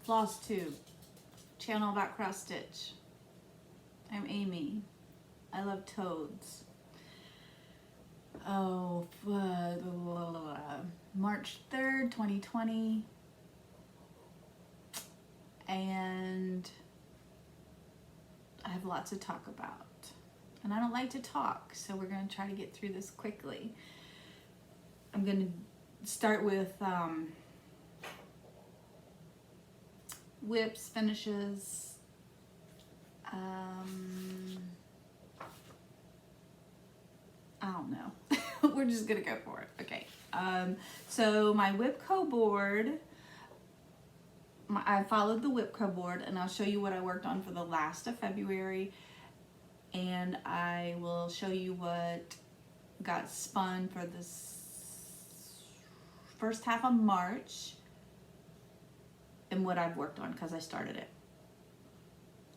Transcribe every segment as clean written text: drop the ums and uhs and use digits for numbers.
Flosstube, channel about cross stitch. I'm Amy. I love toads. Oh, March 3rd, 2020. And I have lots to talk about. And I don't like to talk, so we're going to try to get through this quickly. I'm going to start with whips, finishes. I don't know. We're just gonna go for it. Okay. So my Whipco board, I followed the Whipco board, and I'll show you what I worked on for the last of February, and I will show you what got spun for this first half of March, and what I've worked on because I started it.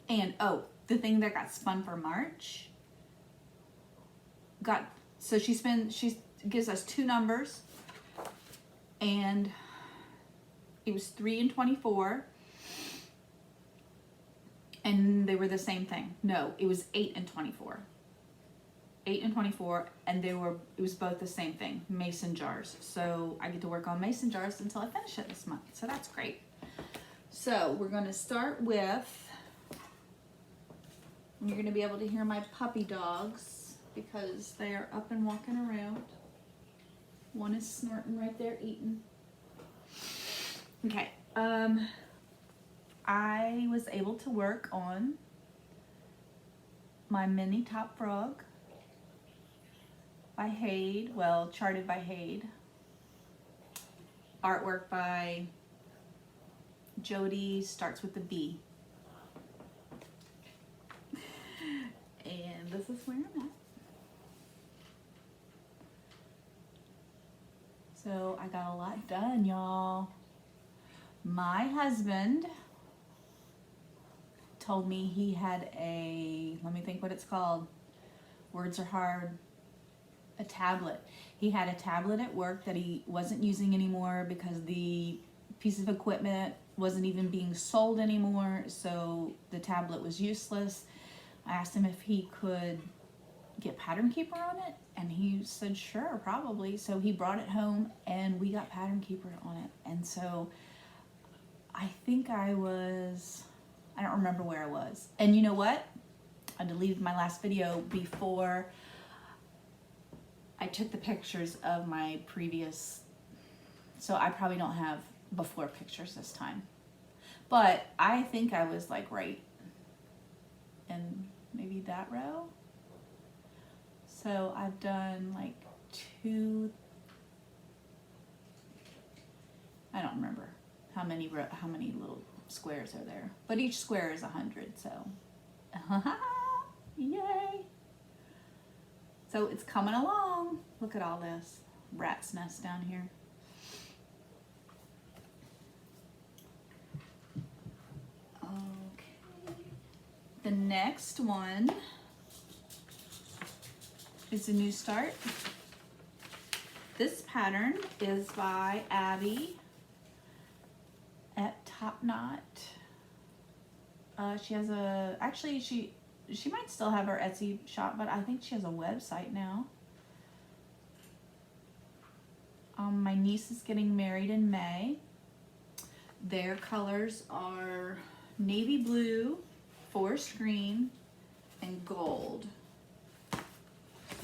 And oh, the thing that got spun for March so she gives us two numbers, and it was 3 and 24, and they were the same thing. No, it was 8 and 24. 8 and 24, and it was both the same thing, mason jars. So I get to work on mason jars until I finish it this month. So that's great. So we're going to start with, you're going to be able to hear my puppy dogs because they are up and walking around. One is snorting right there eating. Okay, I was able to work on my mini top frog by Hade, well, charted by Hade. Artwork by Jody, starts with the B. And this is where I'm at. So I got a lot done, y'all. My husband told me he had let me think what it's called. Words are hard. A tablet. He had a tablet at work that he wasn't using anymore because the piece of equipment wasn't even being sold anymore, so the tablet was useless. I asked him if he could get Pattern Keeper on it, and he said sure, probably. So he brought it home and we got Pattern Keeper on it. And so I think I don't remember where I was. And you know what? I deleted my last video before I took the pictures of my previous, so I probably don't have before pictures this time. But I think I was like right in maybe that row. So I've done like I don't remember how many little squares are there, but each square is 100, so yay. So it's coming along. Look at all this rat's nest down here. Okay. The next one is a new start. This pattern is by Abby at Top Knot. She has she might still have her Etsy shop, but I think she has a website now. My niece is getting married in May. Their colors are navy blue, forest green, and gold. So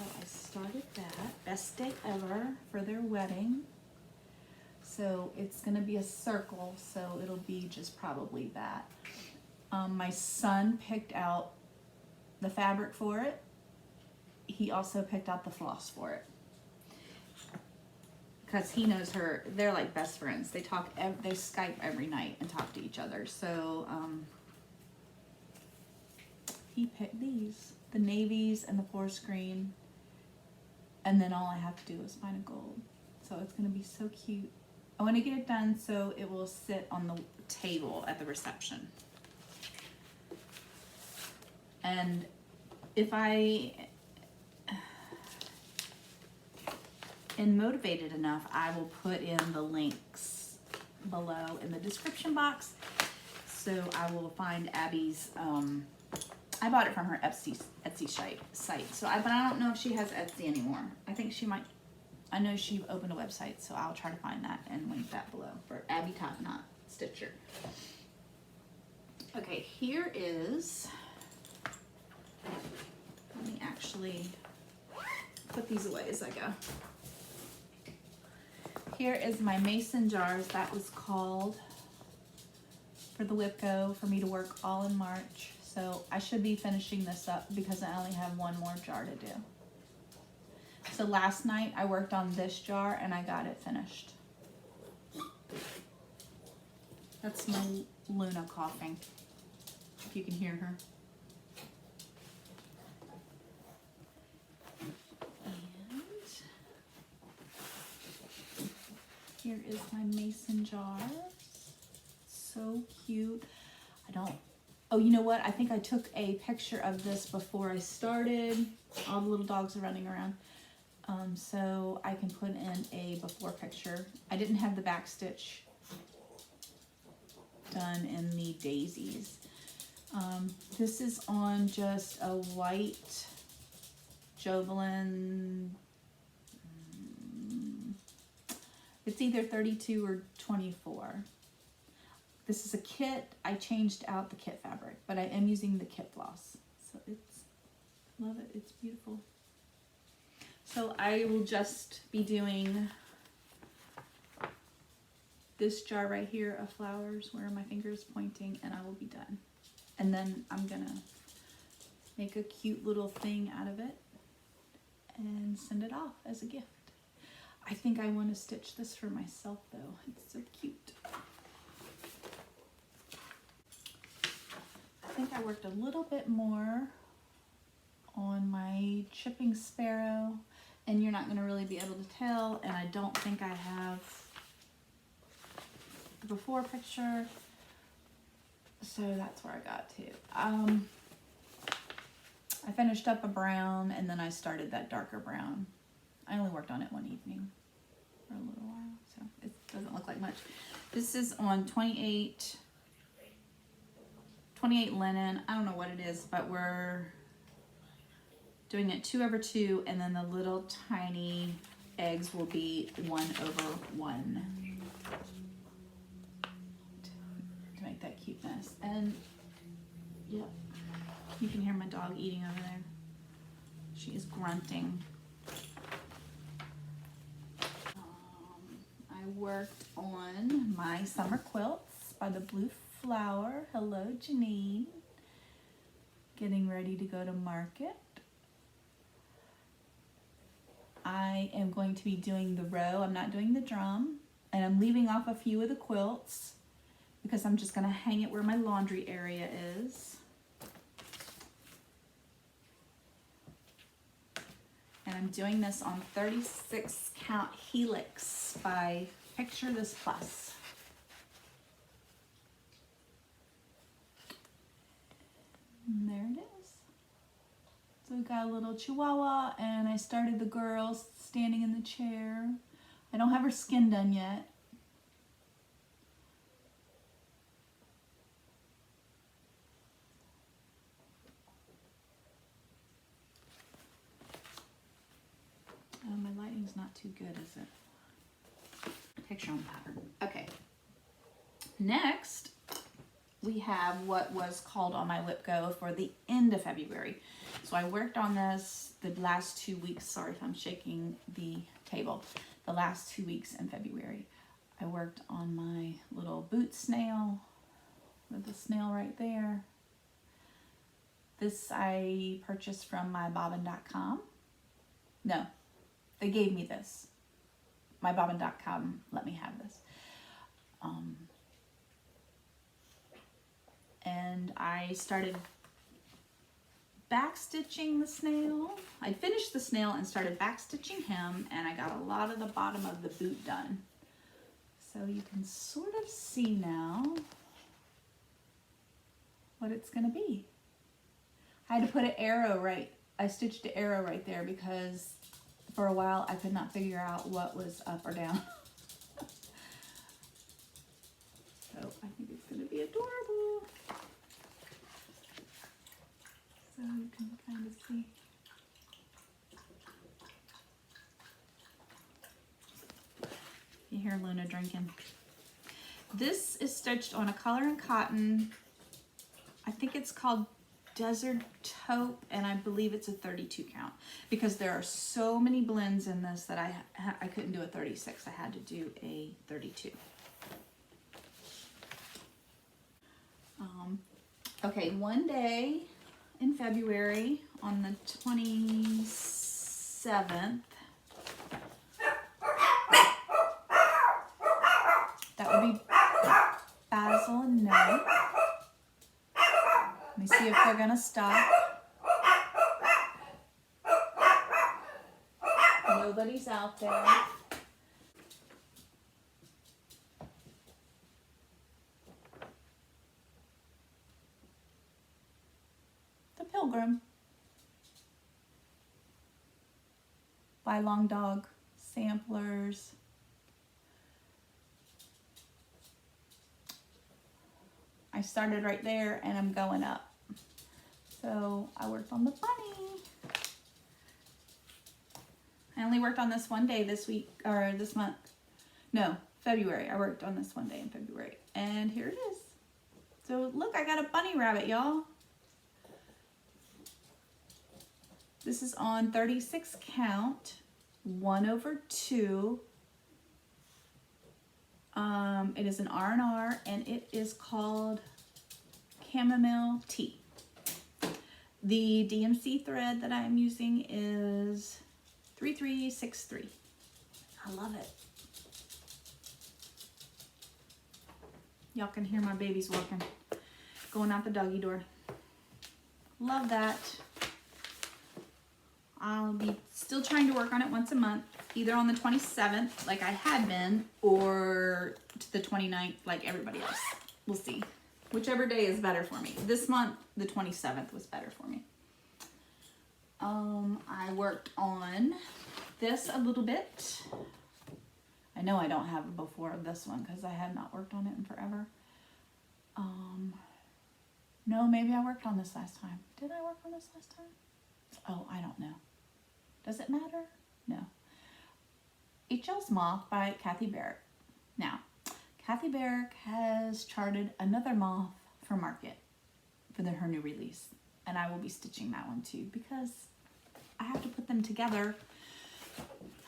I started that. Best day ever for their wedding. So it's going to be a circle, so it'll be just probably that. My son picked out the fabric for it. He also picked out the floss for it. Because he knows her. They're like best friends. They Skype every night and talk to each other. So he picked these. The navies and the forest green. And then all I have to do is find a gold. So it's going to be so cute. I want to get it done so it will sit on the table at the reception. And if I and motivated enough, I will put in the links below in the description box. So I will find Abby's, I bought it from her Etsy site. So but I don't know if she has Etsy anymore. I think she might. I know she opened a website, so I'll try to find that and link that below for Abby Top Knot Stitcher. Okay, here is, let me actually put these away as I go. Here is my mason jars. That was called for the WIPCO for me to work all in March. So I should be finishing this up because I only have one more jar to do. So last night I worked on this jar and I got it finished. That's my Luna coughing, if you can hear her. And here is my mason jar. So cute. Oh, you know what? I think I took a picture of this before I started. All the little dogs are running around. So I can put in a before picture. I didn't have the back stitch done in the daisies. This is on just a white Jovelin. It's either 32 or 24. This is a kit. I changed out the kit fabric, but I am using the kit floss. So love it. It's beautiful. So I will just be doing this jar right here of flowers where my finger is pointing, and I will be done. And then I'm gonna make a cute little thing out of it and send it off as a gift. I think I want to stitch this for myself though. It's so cute. I think I worked a little bit more on my chipping sparrow, and you're not going to really be able to tell, and I don't think I have the before picture, so that's where I got to. I finished up a brown, and then I started that darker brown. I only worked on it one evening for a little while, so it doesn't look like much. This is on 28 linen. I don't know what it is, but we're doing it 2/2, and then the little tiny eggs will be 1/1 to make that cuteness. And yep, you can hear my dog eating over there. She is grunting. I worked on my summer quilts by the Blue Flower. Hello, Janine. Getting ready to go to market. I am going to be doing the row. I'm not doing the drum, and I'm leaving off a few of the quilts because I'm just going to hang it where my laundry area is. And I'm doing this on 36 count helix by Picture This Plus. And there it is. So we got a little chihuahua, and I started the girl standing in the chair. I don't have her skin done yet. Oh, my lighting's not too good, is it? Picture on pattern. Okay. Next, we have what was called on my WIPCO for the end of February. So I worked on this the last 2 weeks. Sorry if I'm shaking the table. The last 2 weeks in February. I worked on my little boot snail with the snail right there. This I purchased from my bobbin.com. No, they gave me this. My bobbin.com let me have this. And I started backstitching the snail. I finished the snail and started backstitching him, and I got a lot of the bottom of the boot done. So you can sort of see now what it's gonna be. I had to put an arrow right, I stitched an arrow right there because for a while I could not figure out what was up or down. So I think it's going to be adorable. So you can kind of see. You hear Luna drinking. This is stitched on a color and cotton. I think it's called Desert Taupe, and I believe it's a 32 count because there are so many blends in this that I couldn't do a 36. I had to do a 32. Okay, one day in February on the 27th, that would be Basil and Note. Let me see if they're gonna stop. Nobody's out there. The Pilgrim by Long Dog Samplers. I started right there and I'm going up. So I worked on the bunny. I only worked on this one day this week, or this month. No, February. I worked on this one day in February. And here it is. So look, I got a bunny rabbit, y'all. This is on 36 count, 1/2. It is an R&R and it is called Chamomile Tea. The DMC thread that I'm using is 3363. I love it. Y'all can hear my babies walking, going out the doggy door. Love that. I'll be still trying to work on it once a month, either on the 27th like I had been, or to the 29th like everybody else. We'll see. Whichever day is better for me. This month, the 27th was better for me. I worked on this a little bit. I know I don't have it before this one because I had not worked on it in forever. No, maybe I worked on this last time. Did I work on this last time? Oh, I don't know. Does it matter? No. HL's Moth by Kathy Barrick. Now, Kathy Barrick has charted another moth for market for her new release. And I will be stitching that one too because I have to put them together.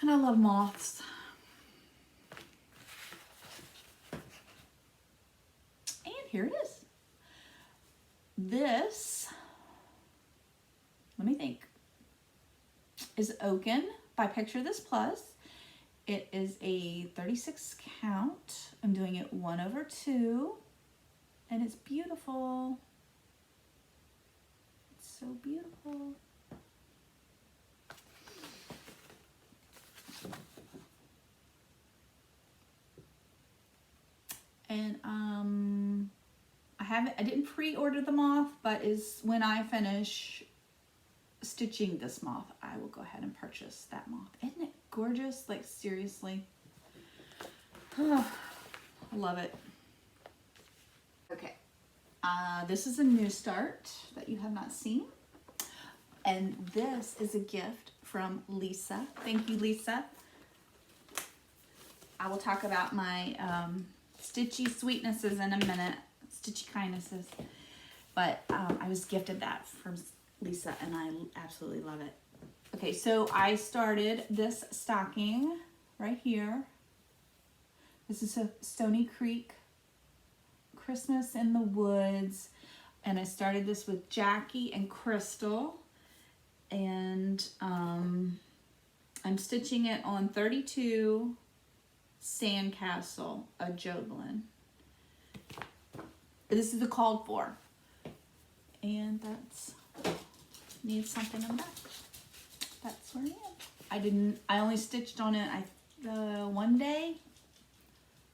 And I love moths. And here it is. This, let me think, is Oaken by Picture This Plus. It is a 36 count. I'm doing it 1/2. And it's beautiful. It's so beautiful. And I didn't pre-order the moth, but is when I finish stitching this moth, I will go ahead and purchase that moth. Isn't it gorgeous? Like, seriously. Oh, I love it. Okay. This is a new start that you have not seen. And this is a gift from Lisa. Thank you, Lisa. I will talk about my stitchy sweetnesses in a minute. Stitchy kindnesses. But I was gifted that from Lisa and I absolutely love it. Okay, so I started this stocking right here. This is a Stoney Creek Christmas in the Woods. And I started this with Jackie and Crystal. And I'm stitching it on 32 Sandcastle, a Jovelin. This is the called for. And that's, needs something on that. That's where I am. I only stitched on it one day.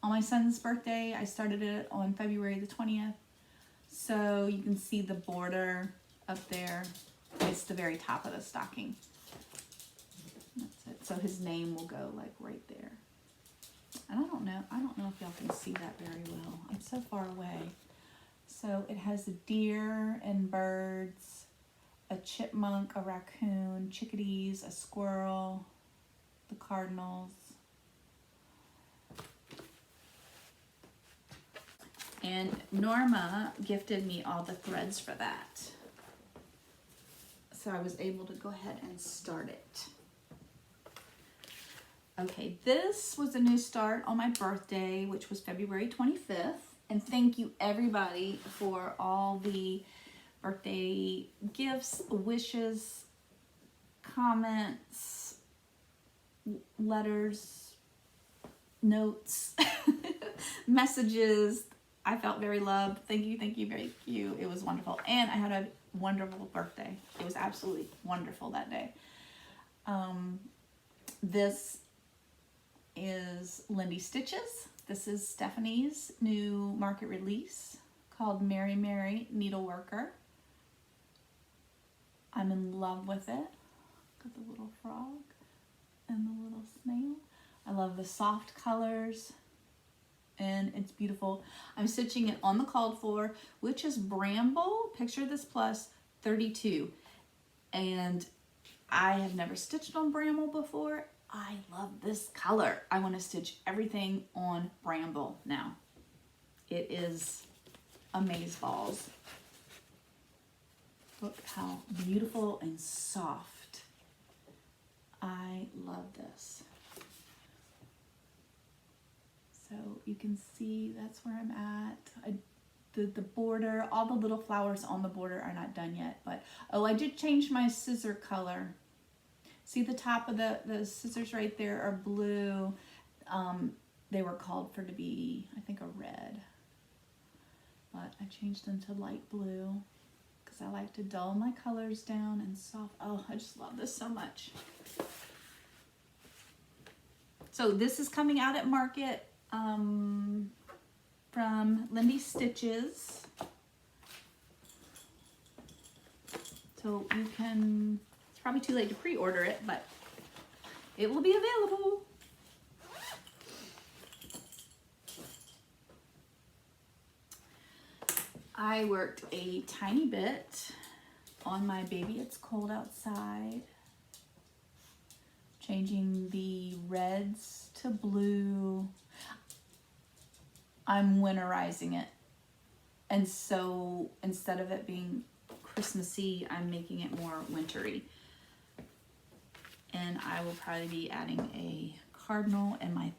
On my son's birthday, I started it on February the 20th. So you can see the border up there. It's the very top of the stocking. That's it. so his name will go like right there. And I don't know if y'all can see that very well. I'm so far away. So it has a deer and birds, a chipmunk, a raccoon, chickadees, a squirrel, the cardinals. And Norma gifted me all the threads for that. So I was able to go ahead and start it. Okay, this was a new start on my birthday, which was February 25th. And thank you everybody for all the birthday gifts, wishes, comments, letters, notes, messages. I felt very loved. Thank you, very cute. It was wonderful. And I had a wonderful birthday. It was absolutely wonderful that day. This is Lindy Stitches. This is Stephanie's new market release called Mary Mary Needleworker. I'm in love with it. Got the little frog and the little snail. I love the soft colors and it's beautiful. I'm stitching it on the called for, which is Bramble, picture this plus 32. And I have never stitched on Bramble before. I love this color. I want to stitch everything on Bramble now. It is amazeballs. Look how beautiful and soft. I love this. So you can see that's where I'm at. The border, all the little flowers on the border are not done yet, but oh, I did change my scissor color. See the top of the scissors right there are blue. They were called for to be, I think, a red, but I changed them to light blue because I like to dull my colors down and soft. Oh, I just love this so much. So this is coming out at market from Lindy Stitches. So you can, it's probably too late to pre-order it, but it will be available. I worked a tiny bit on my Baby It's Cold Outside, changing the reds to blue. I'm winterizing it. And so instead of it being Christmassy, I'm making it more wintry. And I will probably be adding a cardinal, and my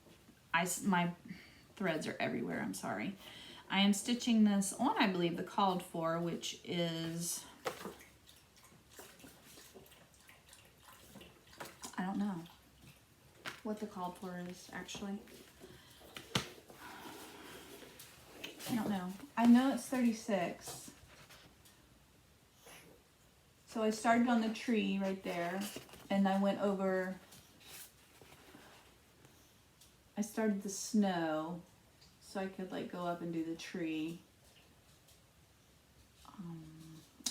threads are everywhere, I'm sorry. I am stitching this on, I believe, the called for, which is, I don't know what the called for is actually. I don't know. I know it's 36. So I started on the tree right there, and I went over, I started the snow so I could like go up and do the tree.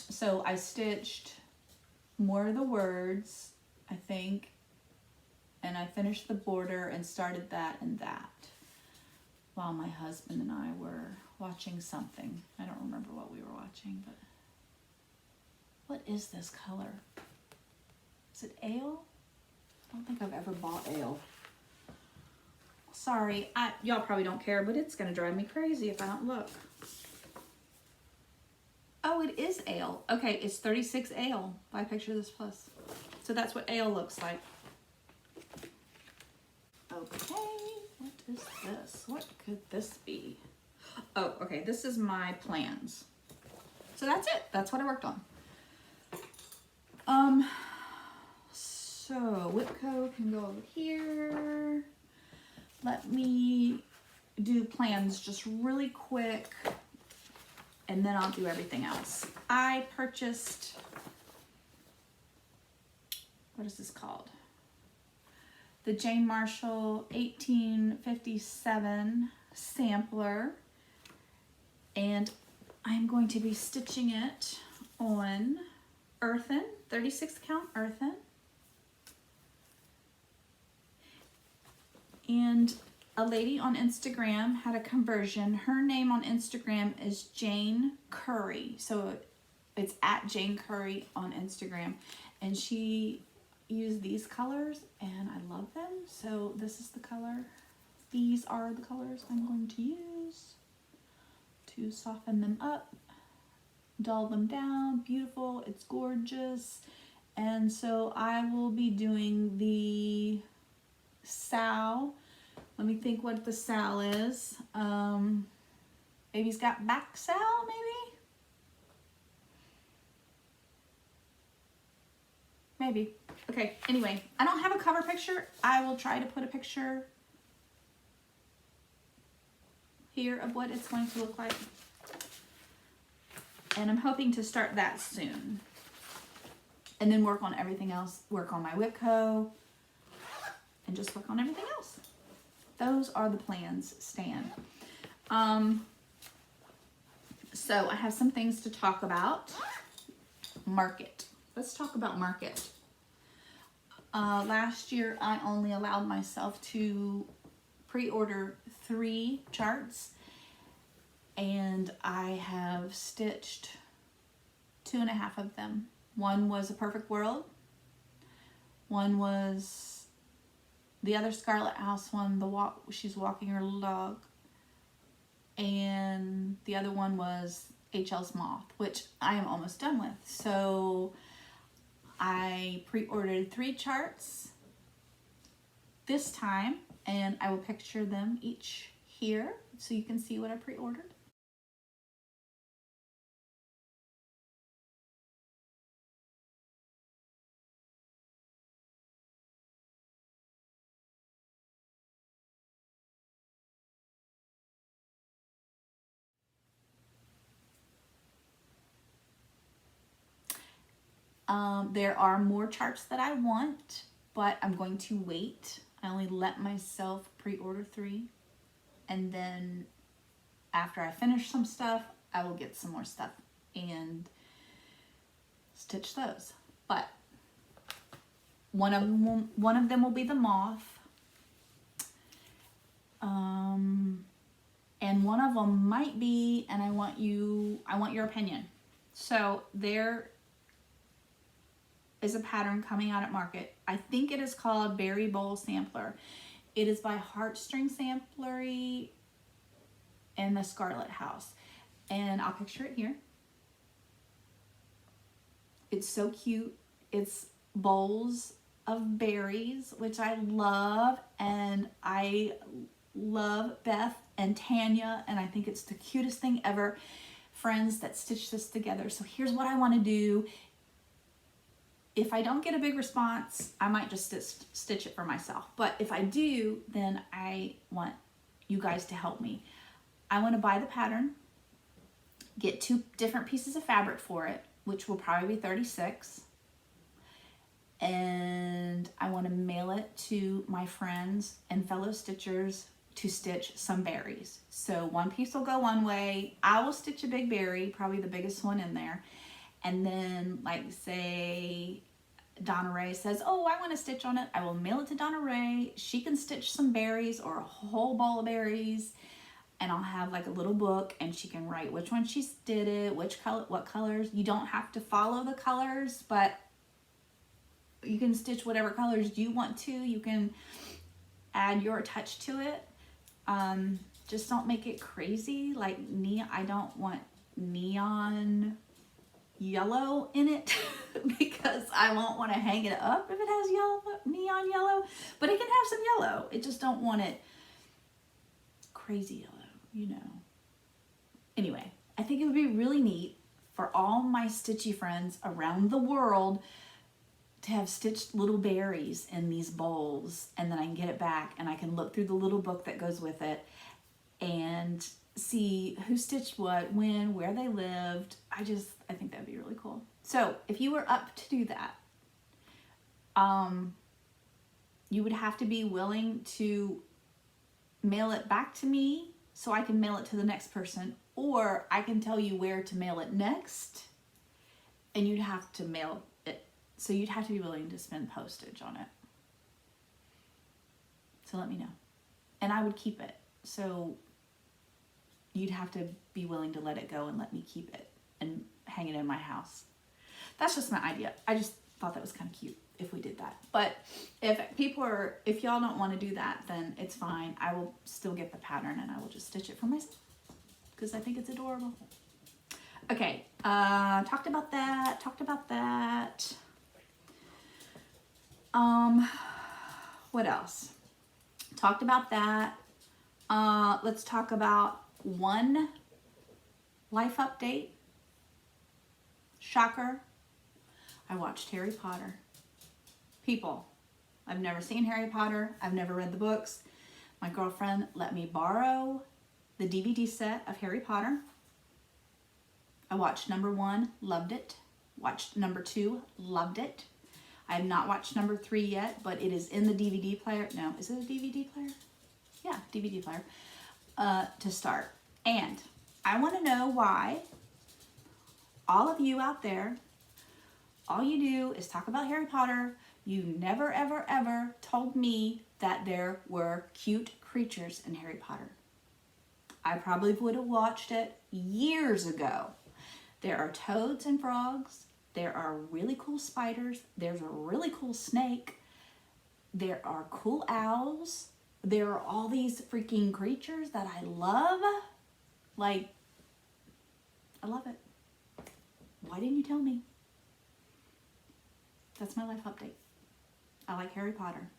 So I stitched more of the words, I think, and I finished the border and started that and that while my husband and I were watching something. I don't remember what we were watching, but what is this color? Is it ale? I don't think I've ever bought ale. Sorry, y'all probably don't care, but it's gonna drive me crazy if I don't look. Oh, it is ale. Okay, it's 36 ale by Picture This Plus. So that's what ale looks like. Okay, what is this? What could this be? Oh, okay, this is my plans. So that's it. That's what I worked on. So Whipco can go over here. Let me do plans just really quick, and then I'll do everything else. I purchased, what is this called? The Jane Marshall 1857 sampler, and I'm going to be stitching it on earthen, 36 count earthen. And a lady on Instagram had a conversion. Her name on Instagram is Jane Curry. So it's at Jane Curry on Instagram. And she used these colors and I love them. So this is the color. These are the colors I'm going to use to soften them up, dull them down. Beautiful. It's gorgeous. And so I will be doing the Sal. Let me think what the Sal is. Baby's got back Sal, maybe? Maybe. Okay, anyway, I don't have a cover picture. I will try to put a picture here of what it's going to look like. And I'm hoping to start that soon. And then work on everything else. Work on my Whipco. And just work on everything else. Those are the plans, Stan. So I have some things to talk about. Market. Let's talk about market. Last year, I only allowed myself to pre-order 3 charts. And I have stitched 2.5 of them. One was A Perfect World. One was the other Scarlet House one, she's walking her little dog. And the other one was HL's Moth, which I am almost done with. So I pre-ordered 3 charts this time, and I will picture them each here so you can see what I pre-ordered. There are more charts that I want, but I'm going to wait. I only let myself pre-order 3. And then after I finish some stuff, I will get some more stuff and stitch those. But one of them will be the Moth. And one of them might be, and I want your opinion. So there is a pattern coming out at market. I think it is called Berry Bowl Sampler. It is by Heartstring Samplery and the Scarlet House. And I'll picture it here. It's so cute. It's bowls of berries, which I love. And I love Beth and Tanya, and I think it's the cutest thing ever. Friends that stitch this together. So here's what I want to do. If I don't get a big response, I might just stitch it for myself. But if I do, then I want you guys to help me. I want to buy the pattern, get 2 different pieces of fabric for it, which will probably be 36. And I want to mail it to my friends and fellow stitchers to stitch some berries. So one piece will go one way. I will stitch a big berry, probably the biggest one in there. And then, like, say Donna Ray says, oh, I want to stitch on it. I will mail it to Donna Ray. She can stitch some berries or a whole ball of berries. And I'll have like a little book, and she can write which one she did it, which color, what colors. You don't have to follow the colors, but you can stitch whatever colors you want to. You can add your touch to it. Just don't make it crazy. Like I don't want neon yellow in it because I won't want to hang it up if it has neon yellow, but it can have some yellow. I just don't want it crazy yellow, you know. Anyway, I think it would be really neat for all my stitchy friends around the world to have stitched little berries in these bowls, and then I can get it back and I can look through the little book that goes with it and see who stitched what, when, where they lived. I think that'd be really cool. So if you were up to do that, you would have to be willing to mail it back to me so I can mail it to the next person, or I can tell you where to mail it next, and you'd have to mail it. So you'd have to be willing to spend postage on it. So let me know. and I would keep it. So you'd have to be willing to let it go and let me keep it and hang it in my house. That's just my idea. I just thought that was kind of cute if we did that. But if y'all don't want to do that, then it's fine. I will still get the pattern and I will just stitch it for myself because I think it's adorable. Okay, talked about that. What else? Talked about that. Let's talk about one life update. Shocker. I watched Harry Potter. People, I've never seen Harry Potter. I've never read the books. My girlfriend let me borrow the DVD set of Harry Potter. I watched number 1, loved it. Watched number 2, loved it. I have not watched number 3 yet, but it is in the DVD player. No, is it a DVD player? Yeah, DVD player to start. And I want to know why all of you out there, all you do is talk about Harry Potter. You never, ever, ever told me that there were cute creatures in Harry Potter. I probably would have watched it years ago. There are toads and frogs. There are really cool spiders. There's a really cool snake. There are cool owls. There are all these freaking creatures that I love. Like, I love it. Why didn't you tell me? That's my life update. I like Harry Potter.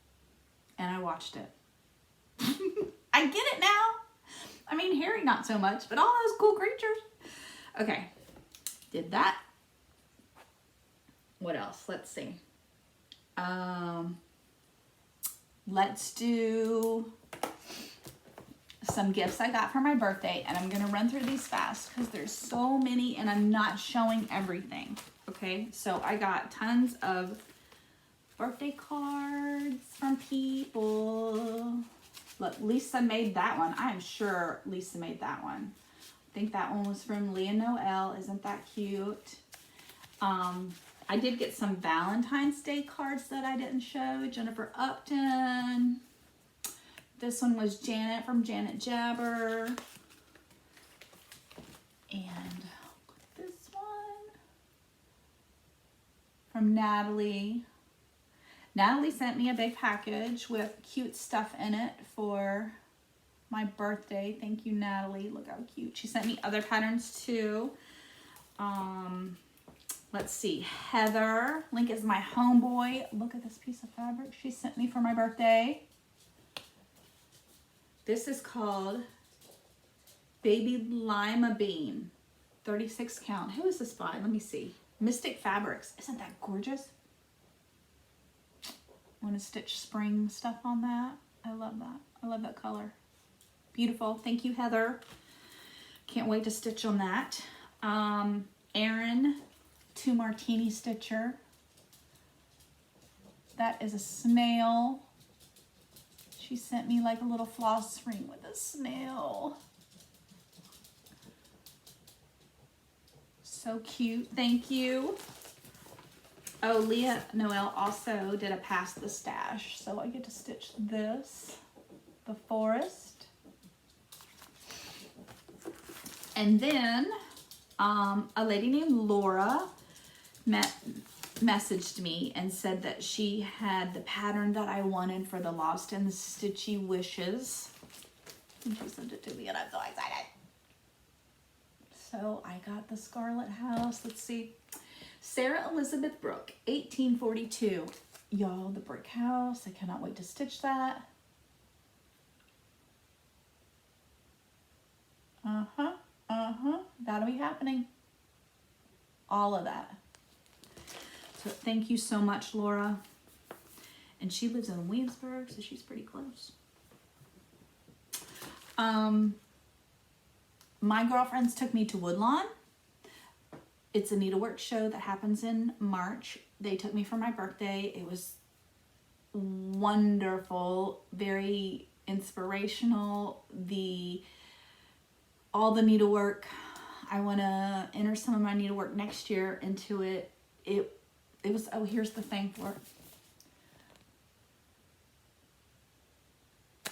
And I watched it. I get it now. I mean, Harry not so much, but all those cool creatures. Okay. Did that. What else? Let's see. Let's do some gifts I got for my birthday, and I'm going to run through these fast because there's so many and I'm not showing everything. Okay, so I got tons of birthday cards from people. Look, Lisa made that one. I'm sure Lisa made that one. I think that one was from Leah Noel. Isn't that cute? I did get some Valentine's Day cards that I didn't show. Jennifer Upton. This one was Janet from Janet Jabber. And this one from Natalie. Natalie sent me a big package with cute stuff in it for my birthday. Thank you, Natalie. Look how cute. She sent me other patterns too. Let's see. Heather. Link is my homeboy. Look at this piece of fabric she sent me for my birthday. This is called Baby Lima Bean. 36 count. Who is this by? Let me see. Mystic Fabrics. Isn't that gorgeous? Want to stitch spring stuff on that? I love that. I love that color. Beautiful. Thank you, Heather. Can't wait to stitch on that. Erin, 2 Martini Stitcher. That is a snail. She sent me like a little floss ring with a snail. So cute. Thank you. Oh, Leah Noel also did a Pass the Stash. So I get to stitch this, the forest. And then a lady named Laura messaged me and said that she had the pattern that I wanted for the Lost and the Stitchy Wishes. And she sent it to me and I'm so excited. So I got the Scarlet House. Let's see. Sarah Elizabeth Brooke, 1842. Y'all, the brick house. I cannot wait to stitch that. That'll be happening. All of that. So thank you so much, Laura. And she lives in Williamsburg, so she's pretty close. My girlfriends took me to Woodlawn. It's a needlework show that happens in March. They took me for my birthday. It was wonderful, very inspirational. All the needlework. I want to enter some of my needlework next year into it. It was, oh, here's the thing for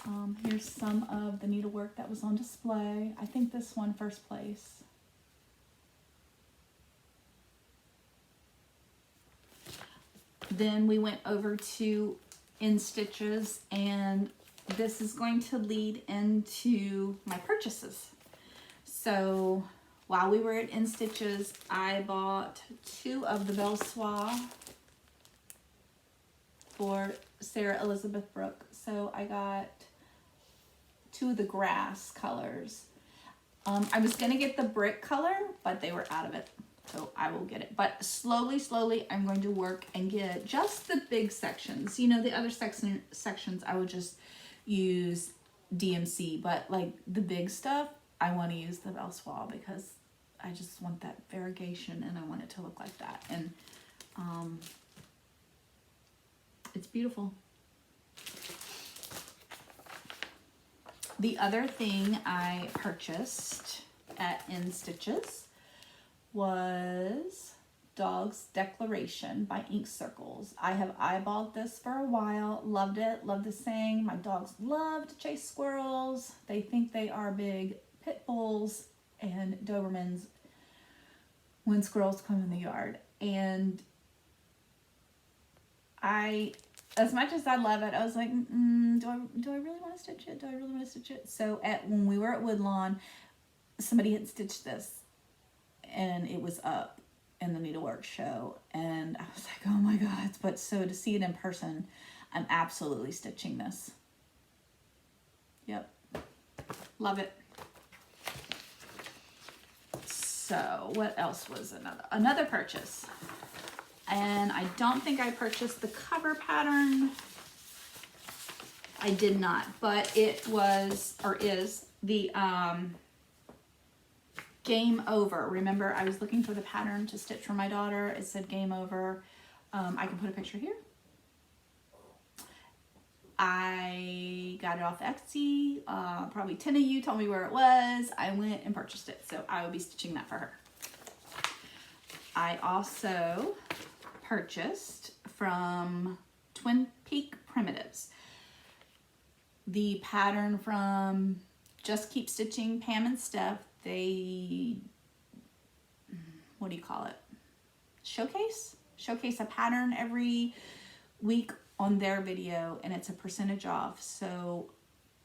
it. Here's some of the needlework that was on display. I think this one first place. Then we went over to In Stitches, and this is going to lead into my purchases. So while we were at In Stitches, I bought 2 of the Belle Soie for Sarah Elizabeth Brooke. So I got 2 of the grass colors. I was gonna get the brick color, but they were out of it, so I will get it. But slowly, I'm going to work and get just the big sections. You know, the other sections I would just use DMC, but like the big stuff, I want to use the Belle Soie because I just want that variegation and I want it to look like that. And it's beautiful. The other thing I purchased at In Stitches was Dog's Declaration by Ink Circles. I have eyeballed this for a while, loved it, loved the saying. My dogs love to chase squirrels. They think they are big pit bulls and Dobermans when squirrels come in the yard. And as much as I love it, I was like, do I really want to stitch it? Do I really want to stitch it? So when we were at Woodlawn, somebody had stitched this and it was up in the needlework show. And I was like, oh my God. But so to see it in person, I'm absolutely stitching this. Yep. Love it. So what else was another purchase? And I don't think I purchased the cover pattern. I did not, but it was, or is, the Game Over. Remember, I was looking for the pattern to stitch for my daughter. It said Game Over. I can put a picture here. I got it off Etsy. Probably 10 of you told me where it was. I went and purchased it, so I will be stitching that for her. I also purchased from Twin Peak Primitives the pattern from Just Keep Stitching, Pam and Steph. They, what do you call it? Showcase a pattern every week on their video, and it's a percentage off. So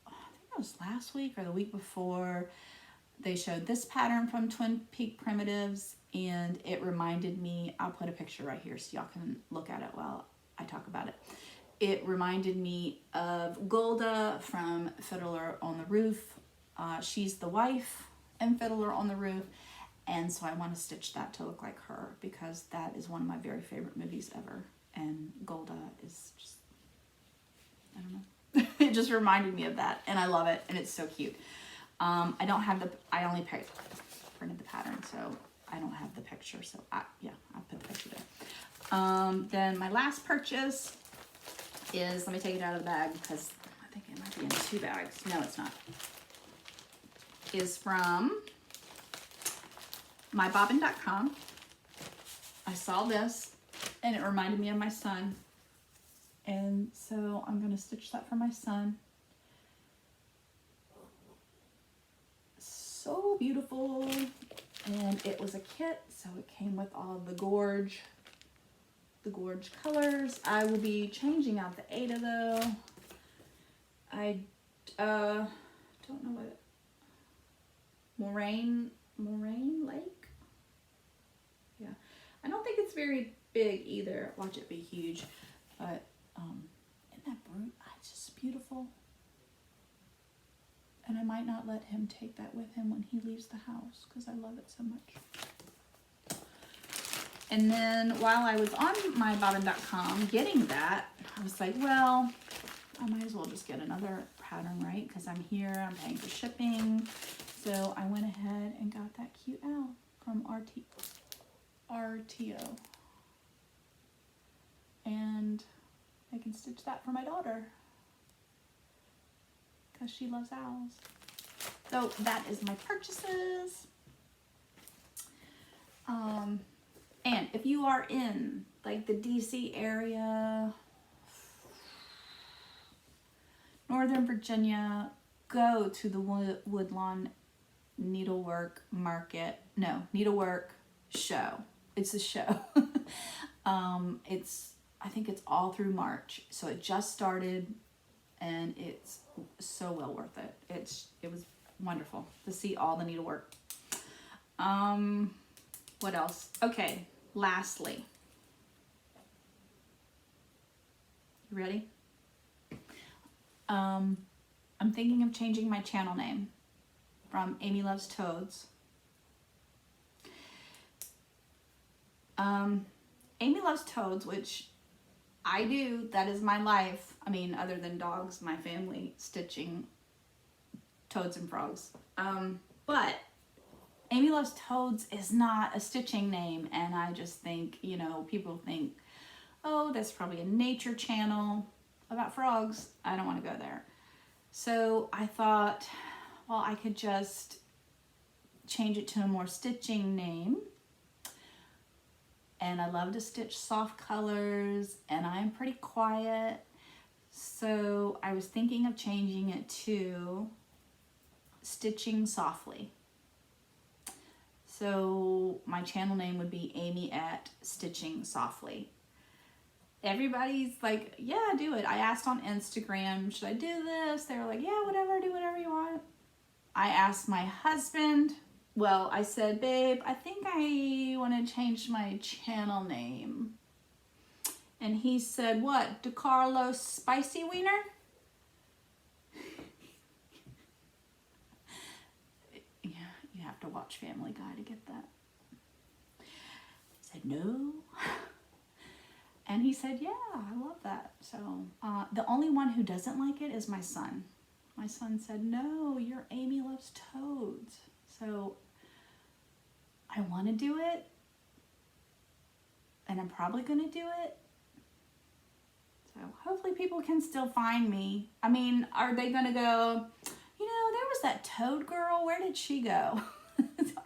I think it was last week or the week before, they showed this pattern from Twin Peak Primitives, and it reminded me, I'll put a picture right here so y'all can look at it while I talk about it. It reminded me of Golda from Fiddler on the Roof. She's the wife in Fiddler on the Roof, and so I want to stitch that to look like her because that is one of my very favorite movies ever, and Golda is just, I don't know. It just reminded me of that, and I love it, and it's so cute. I don't have I only printed the pattern, so I don't have the picture, so I'll put the picture there. Then my last purchase is, let me take it out of the bag because I think it might be in 2 bags. No, it's not. Is from mybobbin.com. I saw this and it reminded me of my son. And so I'm going to stitch that for my son. So beautiful. And it was a kit, so it came with all the gorge colors. I will be changing out the Ada though. I don't know what, Moraine Lake? Yeah. I don't think it's very big either. Watch it be huge. But isn't that brute? It's just beautiful. And I might not let him take that with him when he leaves the house because I love it so much. And then while I was on mybobbin.com getting that, I was like, well, I might as well just get another pattern, right? Because I'm here, I'm paying for shipping. So I went ahead and got that cute owl from RTO. And I can stitch that for my daughter because she loves owls. So that is my purchases. And if you are in like the DC area, Northern Virginia, go to the Woodlawn Needlework Market. No, Needlework Show. It's a show. I think it's all through March. So it just started and it's so well worth it. It was wonderful to see all the needlework. What else? Okay, lastly. You ready? I'm thinking of changing my channel name from Amy Loves Toads. Amy Loves Toads, which I do, that is my life. I mean, other than dogs, my family, stitching toads and frogs. But Amy Loves Toads is not a stitching name, and I just think, you know, people think, oh, that's probably a nature channel about frogs. I don't want to go there. So I thought, well, I could just change it to a more stitching name. And I love to stitch soft colors, and I'm pretty quiet. So I was thinking of changing it to Stitching Softly. So my channel name would be Amy at Stitching Softly. Everybody's like, yeah, do it. I asked on Instagram, should I do this? They were like, yeah, whatever, do whatever you want. I asked my husband. Well, I said, babe, I think I want to change my channel name. And he said, what? DeCarlo Spicy Wiener? Yeah, you have to watch Family Guy to get that. I said, no. And he said, yeah, I love that. So the only one who doesn't like it is my son. My son said, no, you're Amy Loves Toads. So I want to do it, and I'm probably going to do it. So hopefully people can still find me. I mean, are they going to go, you know, there was that toad girl, where did she go?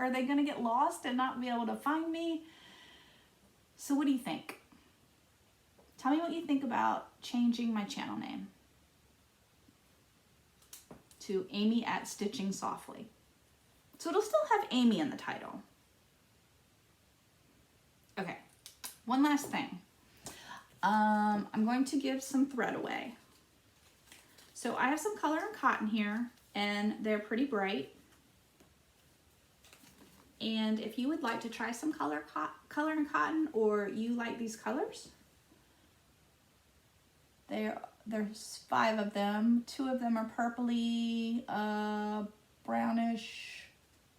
Are they going to get lost and not be able to find me? So what do you think? Tell me what you think about changing my channel name to Amy at Stitching Softly. So it'll still have Amy in the title. Okay, one last thing. I'm going to give some thread away. So I have some color and cotton here, and they're pretty bright. And if you would like to try some color and cotton, or you like these colors, there's 5 of them. 2 of them are purpley, brownish,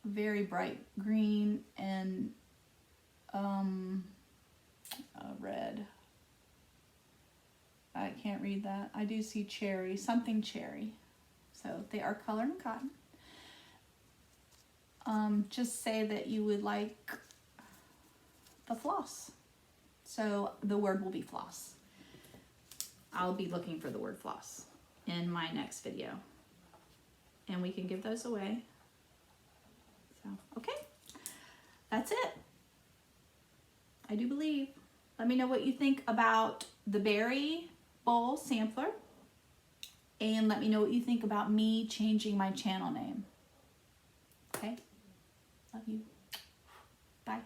very bright green, and red. I can't read that. I do see cherry, something cherry. So they are color and cotton. Just say that you would like the floss. So the word will be floss. I'll be looking for the word floss in my next video. And we can give those away. So, okay. That's it. I do believe. Let me know what you think about the berry bowl sampler. And let me know what you think about me changing my channel name. Okay? Love you. Bye.